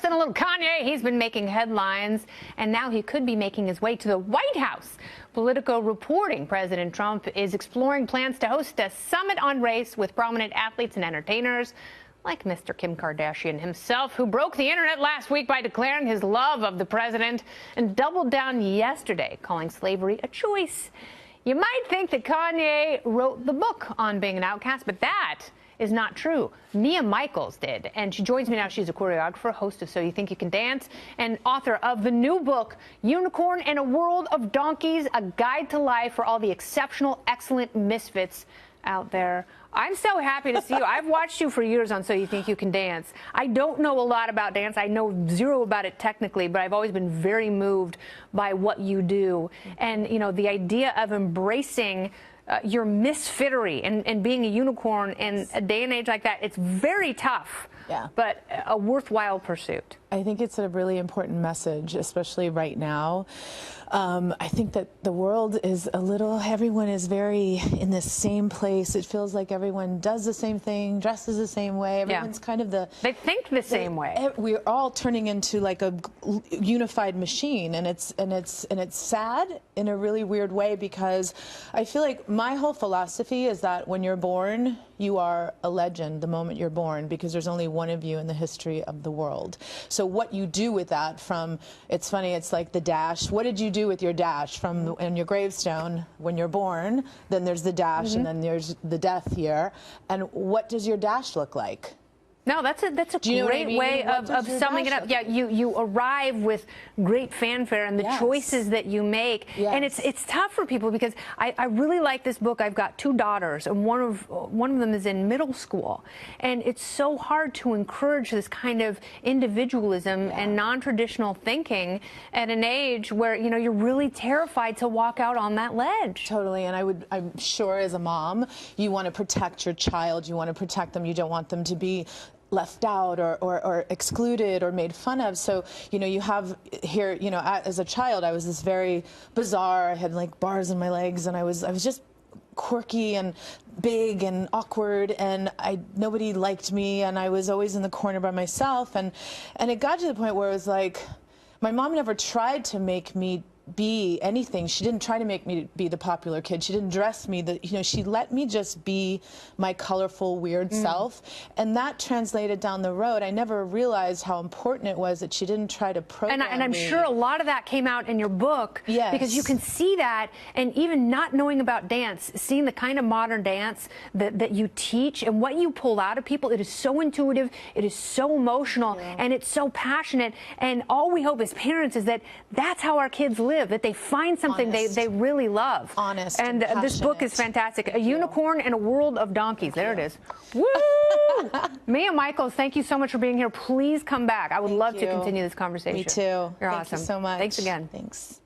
And a little Kanye, he's been making headlines, and now he could be making his way to the White House. Politico reporting President Trump is exploring plans to host a summit on race with prominent athletes and entertainers, like Mr. Kim Kardashian himself, who broke the internet last week by declaring his love of the president and doubled down yesterday, calling slavery a choice. You might think that Kanye wrote the book on being an outcast, but that is not true. Mia Michaels did, and she joins me now. She's a choreographer, host of So You Think You Can Dance, and author of the new book, Unicorn in a World of Donkeys, a guide to life for all the exceptional, excellent misfits out there. I'm so happy to see you. I've watched you for years on So You Think You Can Dance. I don't know a lot about dance. I know zero about it technically, but I've always been very moved by what you do. And, you know, the idea of embracing your misfittery and being a unicorn in a day and age like that, it's very tough, but a worthwhile pursuit. I think it's a really important message, especially right now. I think that the world is everyone is very in the same place. It feels like everyone does the same thing, dresses the same way. Everyone's kind of they think the same way. We're all turning into like a unified machine, and it's sad in a really weird way, because I feel like my whole philosophy is that when you're born, you are a legend the moment you're born, because there's only one of you in the history of the world. So what you do with that, it's funny, it's like the dash. What did you do with your dash in your gravestone when you're born? Then there's the dash, and then there's the death here. And what does your dash look like? No, that's a great way of summing it up. Yeah, you arrive with great fanfare and the choices that you make. And it's tough for people, because I really like this book. I've got two daughters, and one of them is in middle school. And it's so hard to encourage this kind of individualism and non-traditional thinking at an age where, you know, you're really terrified to walk out on that ledge. Totally. And I'm sure as a mom, you want to protect your child. You want to protect them. You don't want them to be left out or excluded or made fun of. So, you know, you have here, you know, as a child, I was this very bizarre, I had like bars in my legs, and I was just quirky and big and awkward, and nobody liked me, and I was always in the corner by myself, and it got to the point where it was like, my mom never tried to make me be anything. She didn't try to make me be the popular kid. She didn't dress me. She let me just be my colorful, weird self. And that translated down the road. I never realized how important it was that she didn't try to program and I'm me. sure a lot of that came out in your book. Yes. Because you can see that, and even not knowing about dance, seeing the kind of modern dance that you teach and what you pull out of people, it is so intuitive, it is so emotional, and it's so passionate. And all we hope as parents is that that's how our kids live, that they find something they really love. Honest and this book is fantastic. A Unicorn in a World of Donkeys. There it is. Woo! Mia Michaels, thank you so much for being here. Please come back. I would love to continue this conversation. Me too. You're Thank awesome. you so much. Thanks again. Thanks.